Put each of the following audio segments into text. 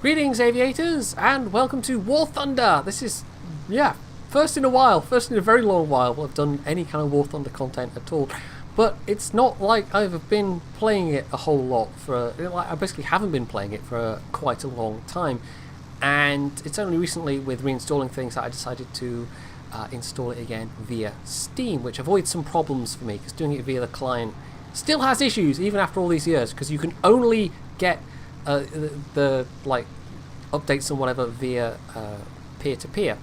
Greetings, aviators, and welcome to War Thunder. This is, yeah, first in a very long while I've done any kind of War Thunder content at all. But it's not like I've been playing it a whole lot I basically haven't been playing it for quite a long time. And it's only recently, with reinstalling things, that I decided to install it again via Steam, which avoids some problems for me, because doing it via the client still has issues, even after all these years, because you can only get the updates and whatever via peer-to-peer.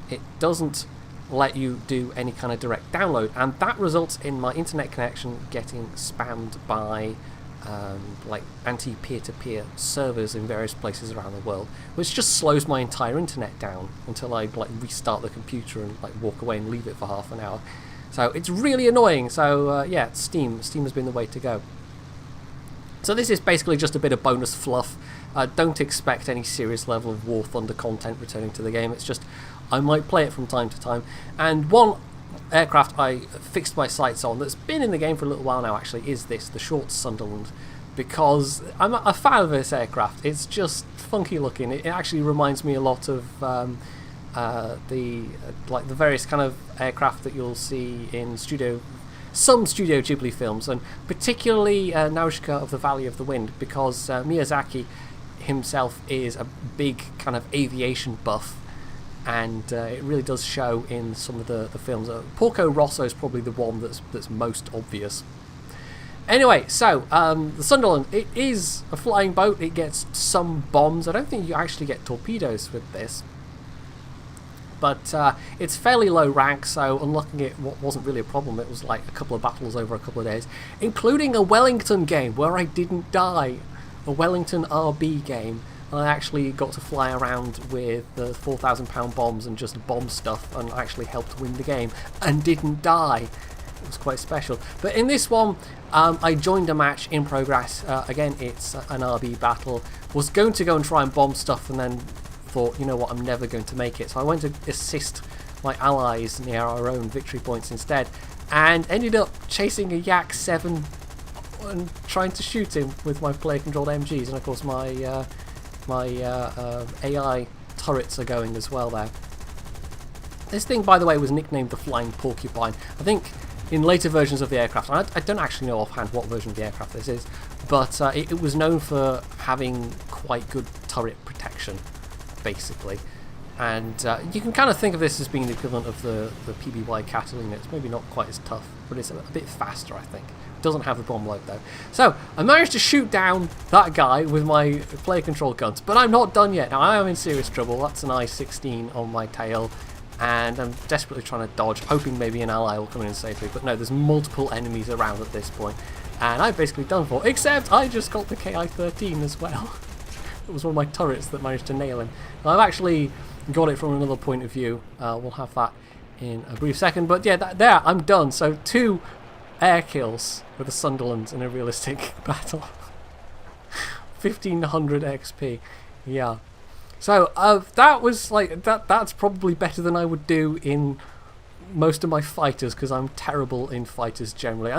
It doesn't let you do any kind of direct download, and that results in my internet connection getting spammed by anti-peer-to-peer servers in various places around the world, which just slows my entire internet down until I restart the computer and walk away and leave it for half an hour. So it's really annoying. So yeah, Steam has been the way to go. So this is basically just a bit of bonus fluff. Don't expect any serious level of War Thunder content returning to the game. It's just I might play it from time to time. And one aircraft I fixed my sights on that's been in the game for a little while now actually is the Short Sunderland, because I'm a fan of this aircraft. It's just funky looking. It actually reminds me a lot of the various kind of aircraft that you'll see in some Studio Ghibli films, and particularly Nausicaa of the Valley of the Wind, because Miyazaki himself is a big kind of aviation buff, and it really does show in some of the films. Porco Rosso is probably the one that's most obvious. Anyway, so the Sunderland, it is a flying boat. It gets some bombs. I don't think you actually get torpedoes with this, but it's fairly low rank, so unlocking it wasn't really a problem. It was like a couple of battles over a couple of days, including a Wellington game where I didn't die. A Wellington RB game. I actually got to fly around with the 4,000-pound bombs and just bomb stuff, and actually helped win the game and didn't die. It was quite special. But in this one, I joined a match in progress. Again, it's an RB battle. Was going to go and try and bomb stuff, and then thought, you know what, I'm never going to make it. So I went to assist my allies near our own victory points instead, and ended up chasing a Yak 7 and trying to shoot him with my player-controlled MGs. And of course my AI turrets are going as well there. This thing, by the way, was nicknamed the Flying Porcupine. I think in later versions of the aircraft, and I don't actually know offhand what version of the aircraft this is, but it was known for having quite good turret protection, basically. And you can kind of think of this as being the equivalent of the PBY Catalina. It's maybe not quite as tough, but it's a bit faster, I think. Doesn't have the bomb load though. So I managed to shoot down that guy with my player control guns, but I'm not done yet. Now I am in serious trouble. That's an I-16 on my tail, and I'm desperately trying to dodge, hoping maybe an ally will come in and save me. But no, there's multiple enemies around at this point, and I've basically done for. Except I just got the KI-13 as well. It was one of my turrets that managed to nail him. Now, I've actually got it from another point of view. We'll have that in a brief second. But yeah, there, I'm done. So 2 air kills with the Sunderland in a realistic battle. 1500 XP. Yeah. So that was that's probably better than I would do in most of my fighters, because I'm terrible in fighters generally.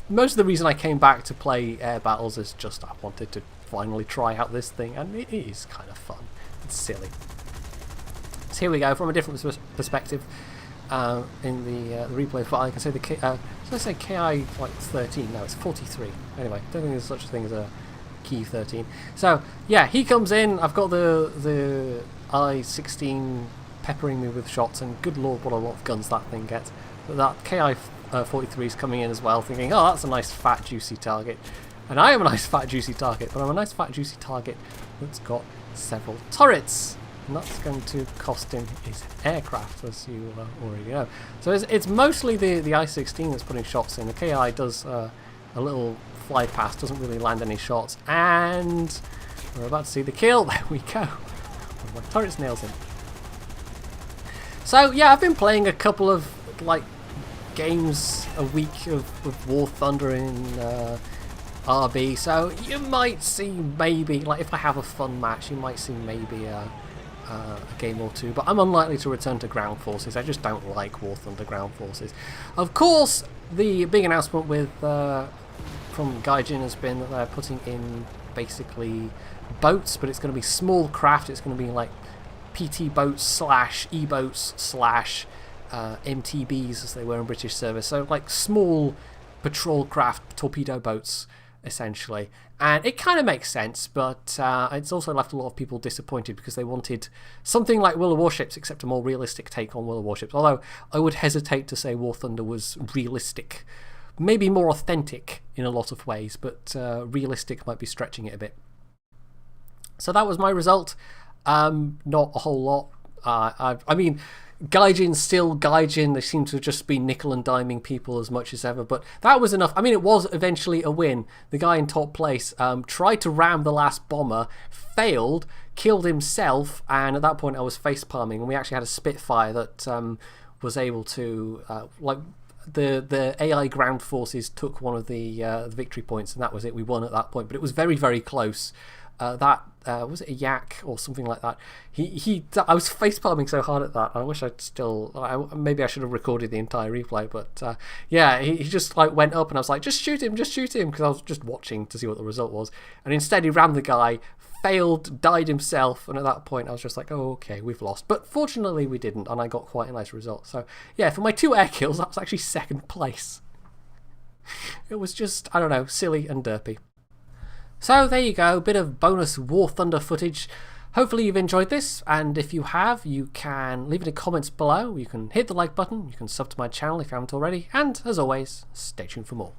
Most of the reason I came back to play air battles is just I wanted to finally try out this thing, and it is kind of fun. It's silly. So here we go, from a different perspective. In the replay file, I can say did I say KI 13? No, it's 43. Anyway, don't think there's such a thing as a key 13. So yeah, he comes in. I've got the I-16 peppering me with shots, and good lord, what a lot of guns that thing gets. But that KI 43 is coming in as well, thinking, oh, that's a nice fat juicy target. And I am a nice fat juicy target, but I'm a nice fat juicy target that's got several turrets. And that's going to cost him his aircraft, as you already know. So it's mostly the I-16 that's putting shots in. The KI does a little fly past, doesn't really land any shots, and we're about to see the kill. There we go. One of my turrets nails him. So yeah, I've been playing a couple of games a week of War Thunder in RB, so you might see maybe, if I have a fun match, you might see maybe a game or two, but I'm unlikely to return to ground forces. I just don't like War Thunder ground forces. Of course, the big announcement with from Gaijin has been that they're putting in basically boats, but it's going to be small craft. It's going to be like PT boats slash E-boats slash MTBs, as they were in British service. So like small patrol craft torpedo boats, essentially. And it kind of makes sense, but it's also left a lot of people disappointed because they wanted something like World of Warships, except a more realistic take on World of Warships. Although I would hesitate to say War Thunder was realistic. Maybe more authentic in a lot of ways, but realistic might be stretching it a bit. So that was my result. Not a whole lot. I mean, Gaijin's still Gaijin. They seem to have just been nickel and diming people as much as ever, but that was enough. I mean, it was eventually a win. The guy in top place tried to ram the last bomber, failed, killed himself, and at that point I was face palming, and we actually had a Spitfire that was able to like the AI ground forces took one of the victory points, and that was it. We won at that point, but it was very, very close. That was it a yak or something like that? I was facepalming so hard at that. I wish I'd still. Maybe I should have recorded the entire replay, but yeah, he just like went up, and I was like, just shoot him, because I was just watching to see what the result was, and instead he rammed the guy, failed, died himself, and at that point I was just like, oh, okay, we've lost. But fortunately we didn't, and I got quite a nice result. So yeah, for my 2 air kills, that was actually 2nd place. It was just, I don't know, silly and derpy. So there you go, a bit of bonus War Thunder footage. Hopefully you've enjoyed this, and if you have, you can leave it in the comments below. You can hit the like button, you can sub to my channel if you haven't already, and as always, stay tuned for more.